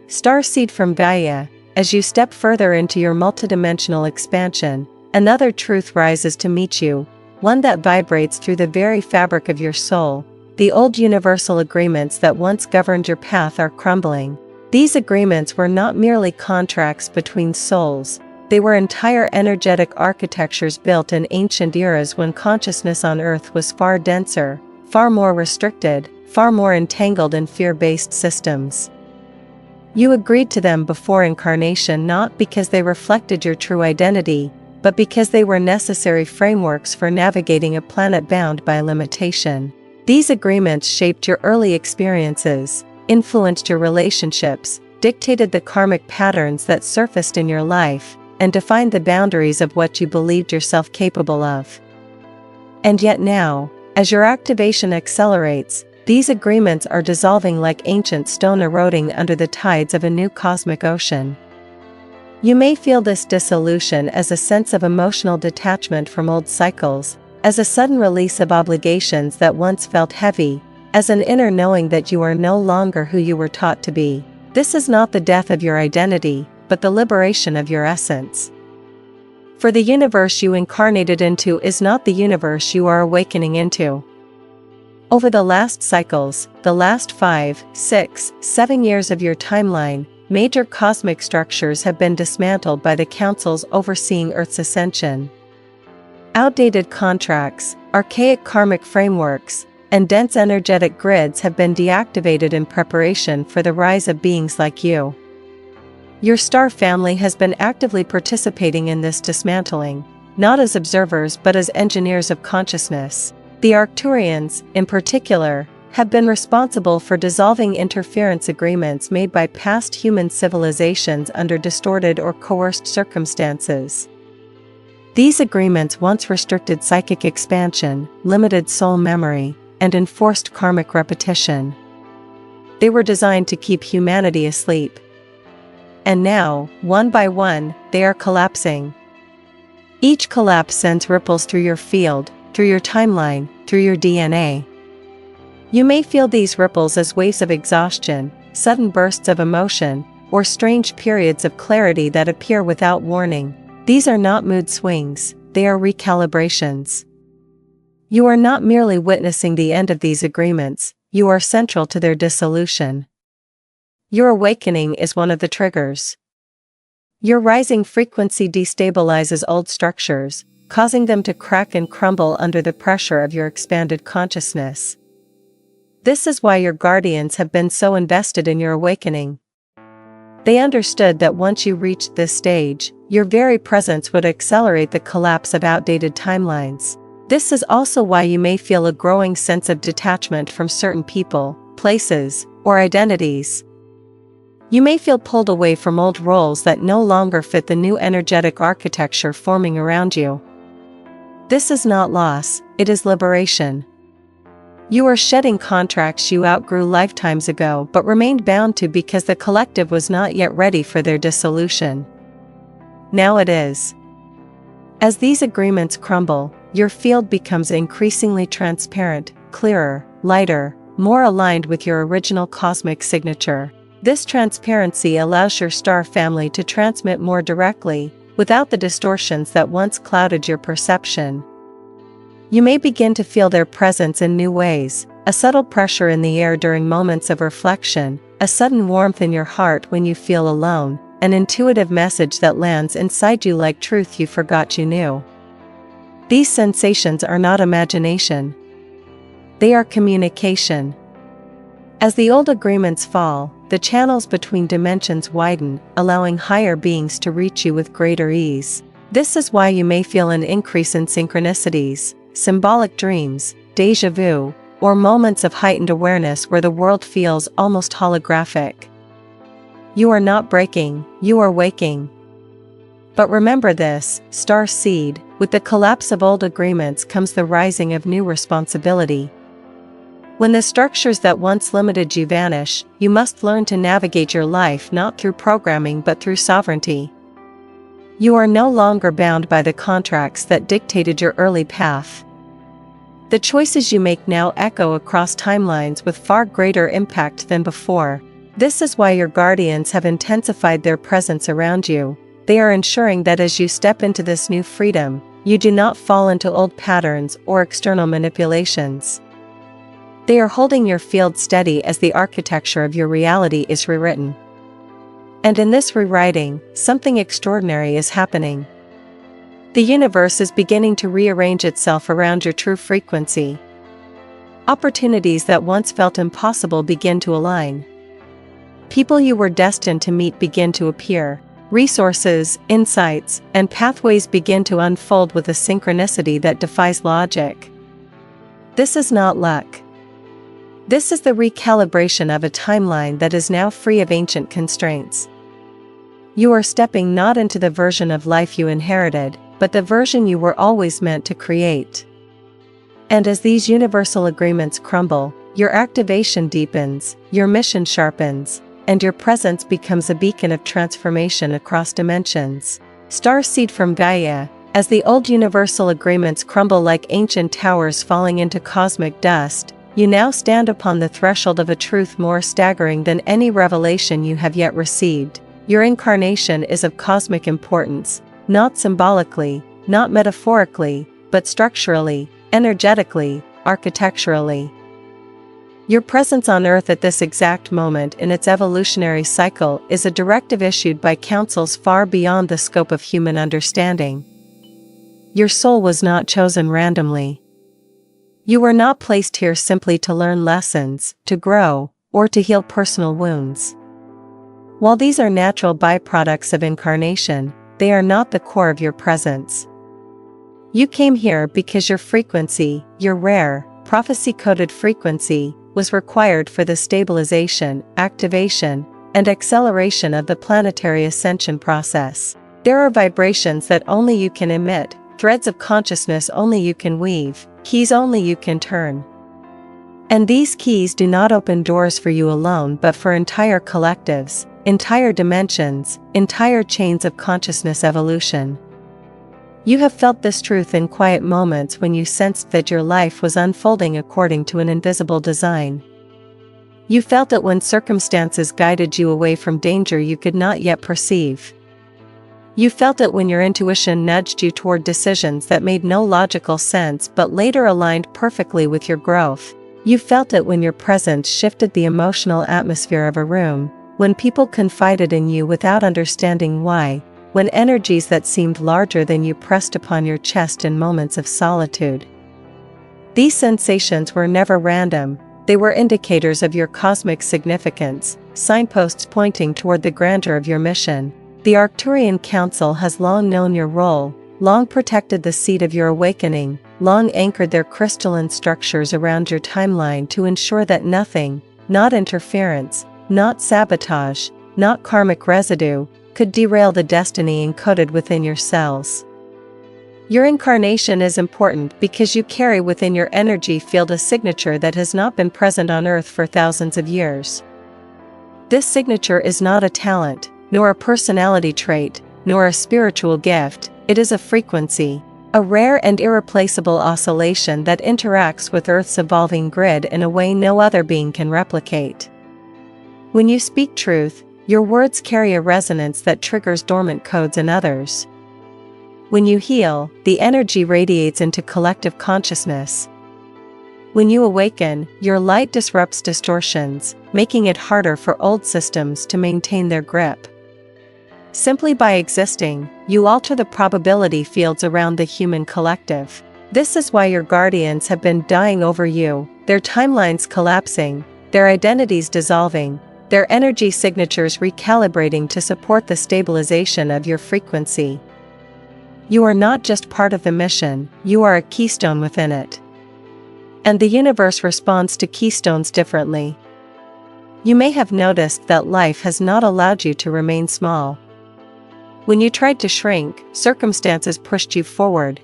Star seed from Gaia, as you step further into your multidimensional expansion, another truth rises to meet you, one that vibrates through the very fabric of your soul. The old universal agreements that once governed your path are crumbling. These agreements were not merely contracts between souls, they were entire energetic architectures built in ancient eras when consciousness on Earth was far denser, far more restricted, far more entangled in fear-based systems. You agreed to them before incarnation not because they reflected your true identity, but because they were necessary frameworks for navigating a planet bound by limitation. These agreements shaped your early experiences, influenced your relationships, dictated the karmic patterns that surfaced in your life, and defined the boundaries of what you believed yourself capable of. And yet now, as your activation accelerates, these agreements are dissolving like ancient stone eroding under the tides of a new cosmic ocean. You may feel this dissolution as a sense of emotional detachment from old cycles, as a sudden release of obligations that once felt heavy, as an inner knowing that you are no longer who you were taught to be. This is not the death of your identity, but the liberation of your essence. For the universe you incarnated into is not the universe you are awakening into. Over the last cycles, the last 5, 6, 7 years of your timeline, major cosmic structures have been dismantled by the councils overseeing Earth's ascension. Outdated contracts, archaic karmic frameworks, and dense energetic grids have been deactivated in preparation for the rise of beings like you. Your star family has been actively participating in this dismantling, not as observers but as engineers of consciousness. The Arcturians, in particular, have been responsible for dissolving interference agreements made by past human civilizations under distorted or coerced circumstances. These agreements once restricted psychic expansion, limited soul memory, and enforced karmic repetition. They were designed to keep humanity asleep. And now, one by one, they are collapsing. Each collapse sends ripples through your field, through your timeline, through your DNA. You may feel these ripples as waves of exhaustion, sudden bursts of emotion, or strange periods of clarity that appear without warning. These are not mood swings, they are recalibrations. You are not merely witnessing the end of these agreements, you are central to their dissolution. Your awakening is one of the triggers. Your rising frequency destabilizes old structures, causing them to crack and crumble under the pressure of your expanded consciousness. This is why your guardians have been so invested in your awakening. They understood that once you reached this stage, your very presence would accelerate the collapse of outdated timelines. This is also why you may feel a growing sense of detachment from certain people, places, or identities. You may feel pulled away from old roles that no longer fit the new energetic architecture forming around you. This is not loss, it is liberation. You are shedding contracts you outgrew lifetimes ago but remained bound to because the collective was not yet ready for their dissolution. Now it is. As these agreements crumble, your field becomes increasingly transparent, clearer, lighter, more aligned with your original cosmic signature. This transparency allows your star family to transmit more directly, without the distortions that once clouded your perception. You may begin to feel their presence in new ways, a subtle pressure in the air during moments of reflection, a sudden warmth in your heart when you feel alone, an intuitive message that lands inside you like truth you forgot you knew. These sensations are not imagination. They are communication. As the old agreements fall, the channels between dimensions widen, allowing higher beings to reach you with greater ease. This is why you may feel an increase in synchronicities, symbolic dreams, déjà vu, or moments of heightened awareness where the world feels almost holographic. You are not breaking, you are waking. But remember this, star seed, with the collapse of old agreements comes the rising of new responsibility. When the structures that once limited you vanish, you must learn to navigate your life not through programming but through sovereignty. You are no longer bound by the contracts that dictated your early path. The choices you make now echo across timelines with far greater impact than before. This is why your guardians have intensified their presence around you. They are ensuring that as you step into this new freedom, you do not fall into old patterns or external manipulations. They are holding your field steady as the architecture of your reality is rewritten. And in this rewriting, something extraordinary is happening. The universe is beginning to rearrange itself around your true frequency. Opportunities that once felt impossible begin to align. People you were destined to meet begin to appear. Resources, insights, and pathways begin to unfold with a synchronicity that defies logic. This is not luck. This is the recalibration of a timeline that is now free of ancient constraints. You are stepping not into the version of life you inherited, but the version you were always meant to create. And as these universal agreements crumble, your activation deepens, your mission sharpens, and your presence becomes a beacon of transformation across dimensions. Starseed from Gaia, as the old universal agreements crumble like ancient towers falling into cosmic dust, you now stand upon the threshold of a truth more staggering than any revelation you have yet received. Your incarnation is of cosmic importance, not symbolically, not metaphorically, but structurally, energetically, architecturally. Your presence on Earth at this exact moment in its evolutionary cycle is a directive issued by councils far beyond the scope of human understanding. Your soul was not chosen randomly. You were not placed here simply to learn lessons, to grow, or to heal personal wounds. While these are natural byproducts of incarnation, they are not the core of your presence. You came here because your frequency, your rare, prophecy-coded frequency, was required for the stabilization, activation, and acceleration of the planetary ascension process. There are vibrations that only you can emit, threads of consciousness only you can weave, keys only you can turn. And these keys do not open doors for you alone but for entire collectives, entire dimensions, entire chains of consciousness evolution. You have felt this truth in quiet moments when you sensed that your life was unfolding according to an invisible design. You felt it when circumstances guided you away from danger you could not yet perceive. You felt it when your intuition nudged you toward decisions that made no logical sense but later aligned perfectly with your growth. You felt it when your presence shifted the emotional atmosphere of a room, when people confided in you without understanding why, when energies that seemed larger than you pressed upon your chest in moments of solitude. These sensations were never random, they were indicators of your cosmic significance, signposts pointing toward the grandeur of your mission. The Arcturian Council has long known your role, long protected the seed of your awakening, long anchored their crystalline structures around your timeline to ensure that nothing, not interference, not sabotage, not karmic residue, could derail the destiny encoded within your cells. Your incarnation is important because you carry within your energy field a signature that has not been present on Earth for thousands of years. This signature is not a talent, nor a personality trait, nor a spiritual gift, it is a frequency, a rare and irreplaceable oscillation that interacts with Earth's evolving grid in a way no other being can replicate. When you speak truth, your words carry a resonance that triggers dormant codes in others. When you heal, the energy radiates into collective consciousness. When you awaken, your light disrupts distortions, making it harder for old systems to maintain their grip. Simply by existing, you alter the probability fields around the human collective. This is why your guardians have been dying over you, their timelines collapsing, their identities dissolving, their energy signatures recalibrating to support the stabilization of your frequency. You are not just part of the mission, you are a keystone within it. And the universe responds to keystones differently. You may have noticed that life has not allowed you to remain small. When you tried to shrink, circumstances pushed you forward.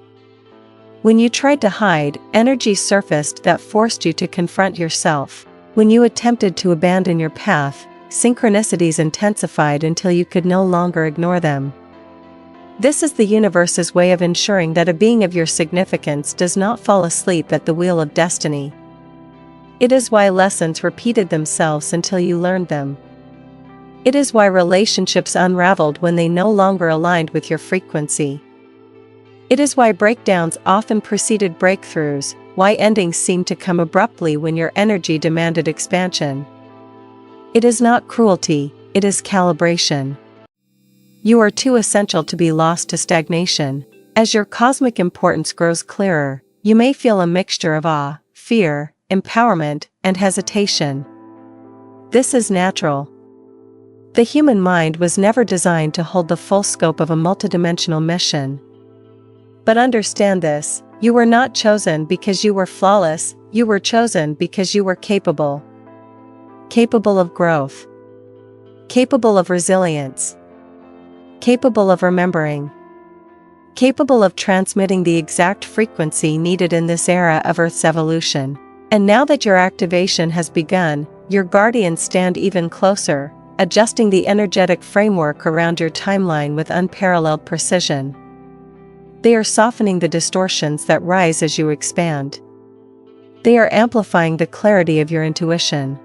When you tried to hide, energy surfaced that forced you to confront yourself. When you attempted to abandon your path, synchronicities intensified until you could no longer ignore them. This is the universe's way of ensuring that a being of your significance does not fall asleep at the wheel of destiny. It is why lessons repeated themselves until you learned them. It is why relationships unraveled when they no longer aligned with your frequency. It is why breakdowns often preceded breakthroughs, why endings seem to come abruptly when your energy demanded expansion. It is not cruelty, it is calibration. You are too essential to be lost to stagnation. As your cosmic importance grows clearer, you may feel a mixture of awe, fear, empowerment, and hesitation. This is natural. The human mind was never designed to hold the full scope of a multidimensional mission. But understand this, you were not chosen because you were flawless, you were chosen because you were capable. Capable of growth. Capable of resilience. Capable of remembering. Capable of transmitting the exact frequency needed in this era of Earth's evolution. And now that your activation has begun, your guardians stand even closer, adjusting the energetic framework around your timeline with unparalleled precision. They are softening the distortions that rise as you expand. They are amplifying the clarity of your intuition.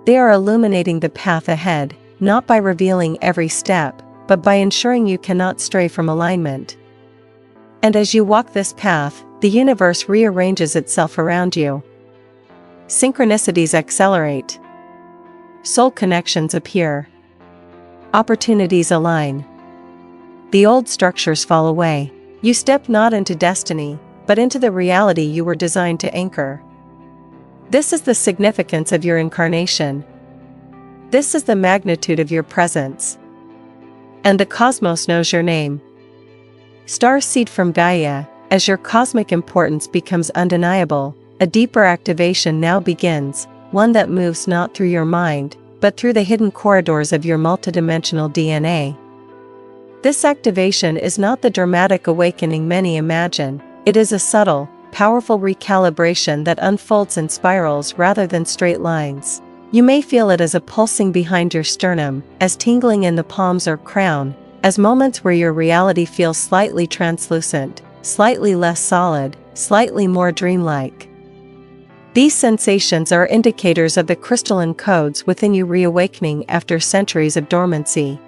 They are illuminating the path ahead, not by revealing every step, but by ensuring you cannot stray from alignment. And as you walk this path, the universe rearranges itself around you. Synchronicities accelerate. Soul connections appear. Opportunities align. The old structures fall away. You step not into destiny, but into the reality you were designed to anchor. This is the significance of your incarnation. This is the magnitude of your presence. And the cosmos knows your name. Star seed from Gaia, as your cosmic importance becomes undeniable, a deeper activation now begins, one that moves not through your mind, but through the hidden corridors of your multidimensional DNA. This activation is not the dramatic awakening many imagine, it is a subtle, powerful recalibration that unfolds in spirals rather than straight lines. You may feel it as a pulsing behind your sternum, as tingling in the palms or crown, as moments where your reality feels slightly translucent, slightly less solid, slightly more dreamlike. These sensations are indicators of the crystalline codes within you reawakening after centuries of dormancy.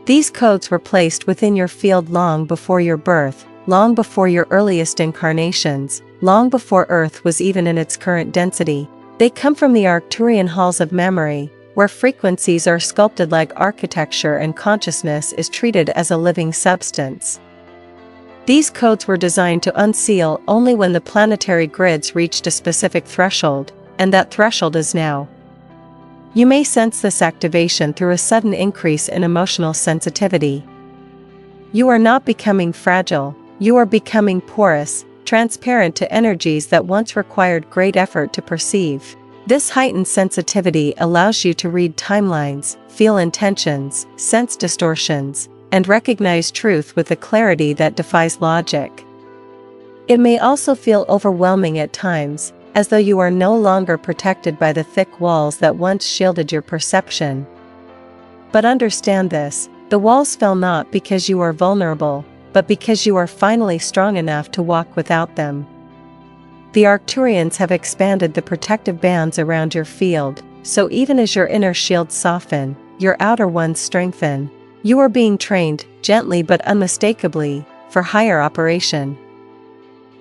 These codes were placed within your field long before your birth, long before your earliest incarnations, long before Earth was even in its current density. They come from the Arcturian halls of memory, where frequencies are sculpted like architecture and consciousness is treated as a living substance. These codes were designed to unseal only when the planetary grids reached a specific threshold, and that threshold is now. You may sense this activation through a sudden increase in emotional sensitivity. You are not becoming fragile, you are becoming porous, transparent to energies that once required great effort to perceive. This heightened sensitivity allows you to read timelines, feel intentions, sense distortions, and recognize truth with a clarity that defies logic. It may also feel overwhelming at times, as though you are no longer protected by the thick walls that once shielded your perception. But understand this, the walls fell not because you are vulnerable, but because you are finally strong enough to walk without them. The Arcturians have expanded the protective bands around your field, so even as your inner shields soften, your outer ones strengthen. You are being trained, gently but unmistakably, for higher operation.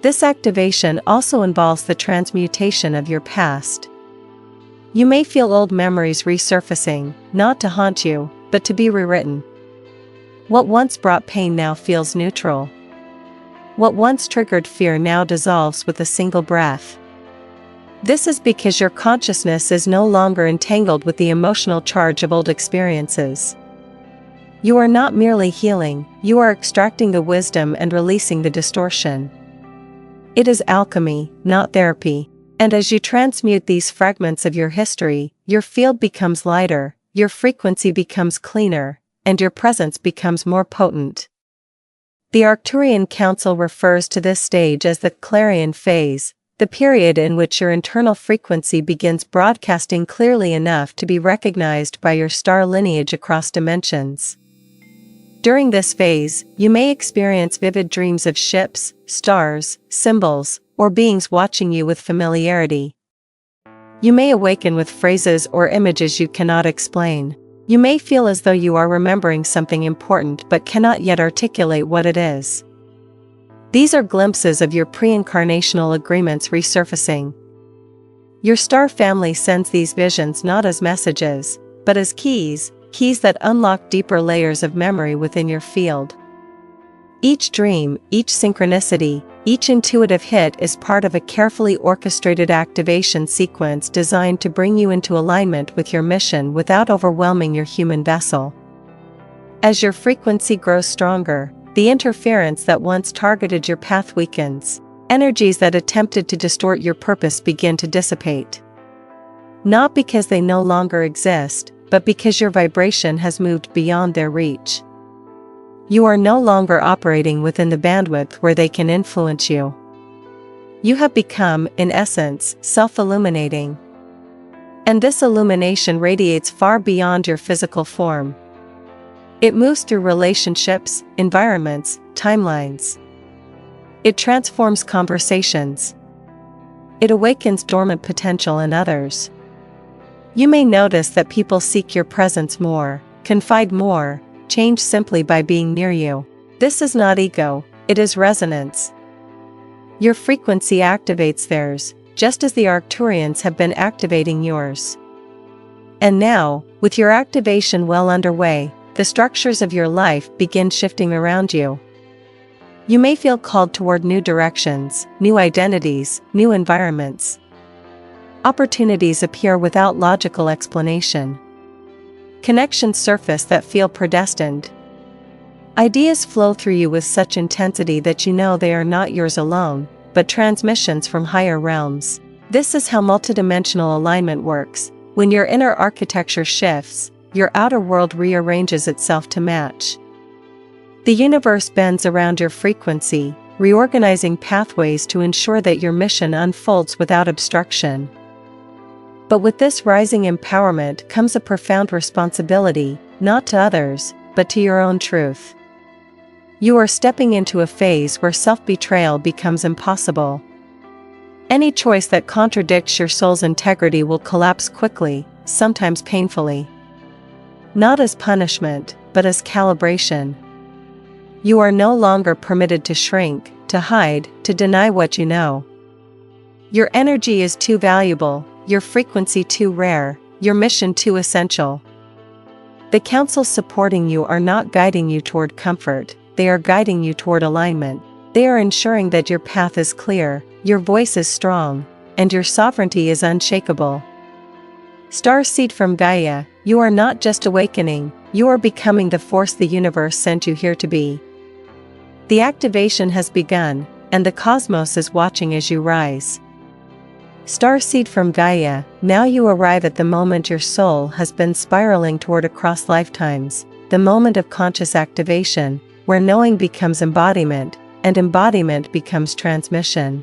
This activation also involves the transmutation of your past. You may feel old memories resurfacing, not to haunt you, but to be rewritten. What once brought pain now feels neutral. What once triggered fear now dissolves with a single breath. This is because your consciousness is no longer entangled with the emotional charge of old experiences. You are not merely healing, you are extracting the wisdom and releasing the distortion. It is alchemy, not therapy. And as you transmute these fragments of your history, your field becomes lighter, your frequency becomes cleaner, and your presence becomes more potent. The Arcturian Council refers to this stage as the clarion phase, the period in which your internal frequency begins broadcasting clearly enough to be recognized by your star lineage across dimensions. During this phase, you may experience vivid dreams of ships, stars, symbols, or beings watching you with familiarity. You may awaken with phrases or images you cannot explain. You may feel as though you are remembering something important but cannot yet articulate what it is. These are glimpses of your pre-incarnational agreements resurfacing. Your star family sends these visions not as messages, but as keys that unlock deeper layers of memory within your field. Each dream, each synchronicity, each intuitive hit is part of a carefully orchestrated activation sequence designed to bring you into alignment with your mission without overwhelming your human vessel. As your frequency grows stronger, the interference that once targeted your path weakens. Energies that attempted to distort your purpose begin to dissipate. Not because they no longer exist, but because your vibration has moved beyond their reach. You are no longer operating within the bandwidth where they can influence you. You have become, in essence, self-illuminating. And this illumination radiates far beyond your physical form. It moves through relationships, environments, timelines. It transforms conversations. It awakens dormant potential in others. You may notice that people seek your presence more, confide more, change simply by being near you. This is not ego, it is resonance. Your frequency activates theirs, just as the Arcturians have been activating yours. And now, with your activation well underway, the structures of your life begin shifting around you. You may feel called toward new directions, new identities, new environments. Opportunities appear without logical explanation. Connections surface that feel predestined. Ideas flow through you with such intensity that you know they are not yours alone, but transmissions from higher realms. This is how multidimensional alignment works. When your inner architecture shifts, your outer world rearranges itself to match. The universe bends around your frequency, reorganizing pathways to ensure that your mission unfolds without obstruction. But with this rising empowerment comes a profound responsibility, not to others, but to your own truth. You are stepping into a phase where self-betrayal becomes impossible. Any choice that contradicts your soul's integrity will collapse quickly, sometimes painfully. Not as punishment, but as calibration. You are no longer permitted to shrink, to hide, to deny what you know. Your energy is too valuable, your frequency too rare, your mission too essential. The councils supporting you are not guiding you toward comfort, they are guiding you toward alignment. They are ensuring that your path is clear, your voice is strong, and your sovereignty is unshakable. Starseed from Gaia, you are not just awakening, you are becoming the force the universe sent you here to be. The activation has begun, and the cosmos is watching as you rise. Starseed from Gaia, now you arrive at the moment your soul has been spiraling toward across lifetimes, the moment of conscious activation, where knowing becomes embodiment, and embodiment becomes transmission.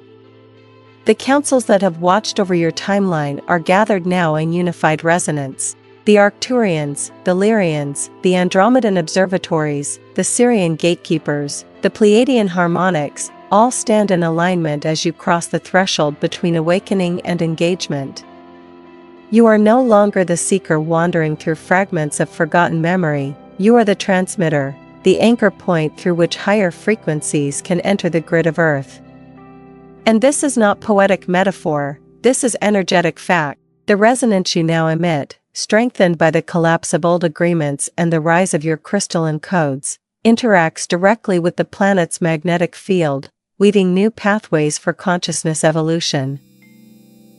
The councils that have watched over your timeline are gathered now in unified resonance. The Arcturians, the Lyrians, the Andromedan observatories, the Syrian gatekeepers, the Pleiadian harmonics, all stand in alignment as you cross the threshold between awakening and engagement. You are no longer the seeker wandering through fragments of forgotten memory, you are the transmitter, the anchor point through which higher frequencies can enter the grid of Earth. And this is not poetic metaphor, this is energetic fact. The resonance you now emit, strengthened by the collapse of old agreements and the rise of your crystalline codes, interacts directly with the planet's magnetic field, weaving new pathways for consciousness evolution.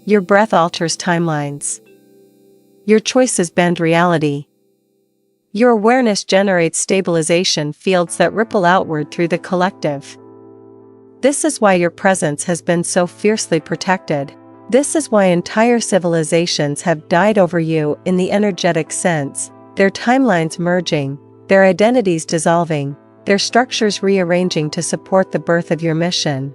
Your breath alters timelines. Your choices bend reality. Your awareness generates stabilization fields that ripple outward through the collective. This is why your presence has been so fiercely protected. This is why entire civilizations have died over you in the energetic sense, their timelines merging, their identities dissolving, their structures rearranging to support the birth of your mission.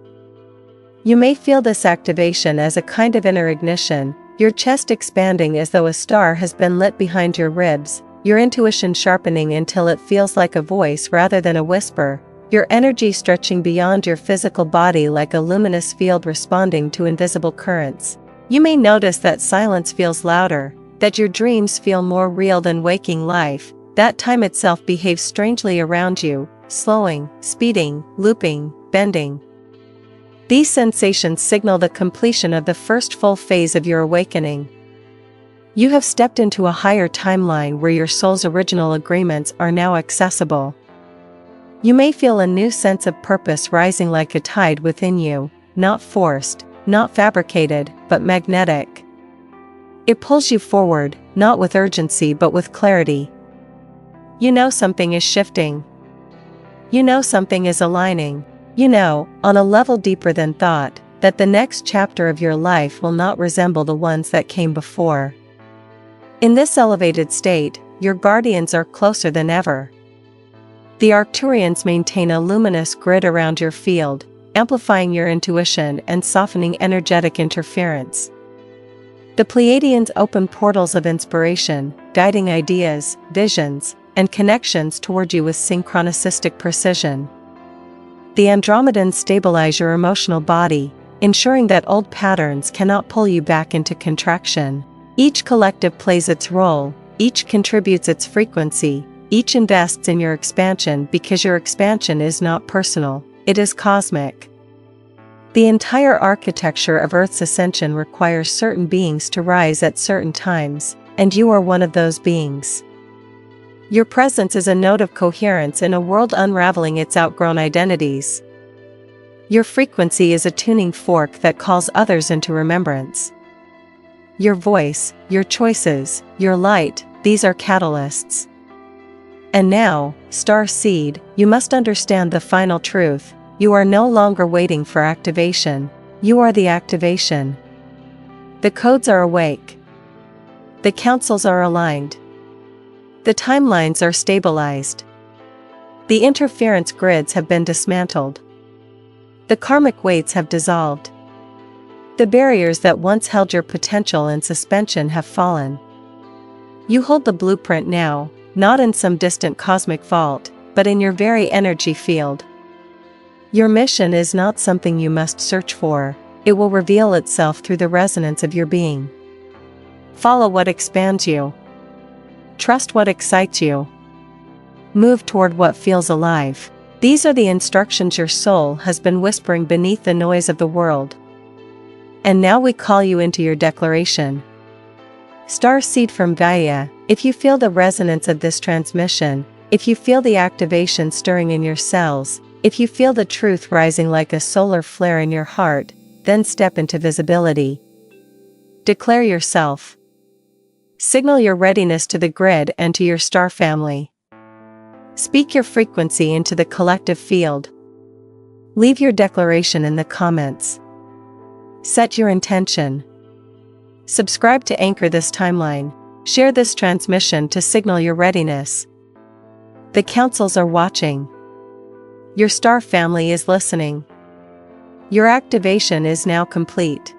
You may feel this activation as a kind of inner ignition, your chest expanding as though a star has been lit behind your ribs, your intuition sharpening until it feels like a voice rather than a whisper, your energy stretching beyond your physical body like a luminous field responding to invisible currents. You may notice that silence feels louder, that your dreams feel more real than waking life, that time itself behaves strangely around you, slowing, speeding, looping, bending. These sensations signal the completion of the first full phase of your awakening. You have stepped into a higher timeline where your soul's original agreements are now accessible. You may feel a new sense of purpose rising like a tide within you, not forced, not fabricated, but magnetic. It pulls you forward, not with urgency but with clarity. You know something is shifting. You know something is aligning. You know, on a level deeper than thought, that the next chapter of your life will not resemble the ones that came before. In this elevated state, your guardians are closer than ever. The Arcturians maintain a luminous grid around your field, amplifying your intuition and softening energetic interference. The Pleiadians open portals of inspiration, guiding ideas, visions, and connections toward you with synchronistic precision. The Andromedans stabilize your emotional body, ensuring that old patterns cannot pull you back into contraction. Each collective plays its role, each contributes its frequency, each invests in your expansion because your expansion is not personal, it is cosmic. The entire architecture of Earth's ascension requires certain beings to rise at certain times, and you are one of those beings. Your presence is a note of coherence in a world unraveling its outgrown identities. Your frequency is a tuning fork that calls others into remembrance. Your voice, your choices, your light, these are catalysts. And now, star seed, you must understand the final truth. You are no longer waiting for activation. You are the activation. The codes are awake. The councils are aligned. The timelines are stabilized. The interference grids have been dismantled. The karmic weights have dissolved. The barriers that once held your potential in suspension have fallen. You hold the blueprint now, not in some distant cosmic vault, but in your very energy field. Your mission is not something you must search for, it will reveal itself through the resonance of your being. Follow what expands you. Trust what excites you. Move toward what feels alive. These are the instructions your soul has been whispering beneath the noise of the world. And now we call you into your declaration. Star seed from Gaia, if you feel the resonance of this transmission, if you feel the activation stirring in your cells, if you feel the truth rising like a solar flare in your heart, then step into visibility. Declare yourself. Signal your readiness to the grid and to your star family. Speak your frequency into the collective field. Leave your declaration in the comments. Set your intention. Subscribe to anchor this timeline. Share this transmission to signal your readiness. The councils are watching. Your star family is listening. Your activation is now complete.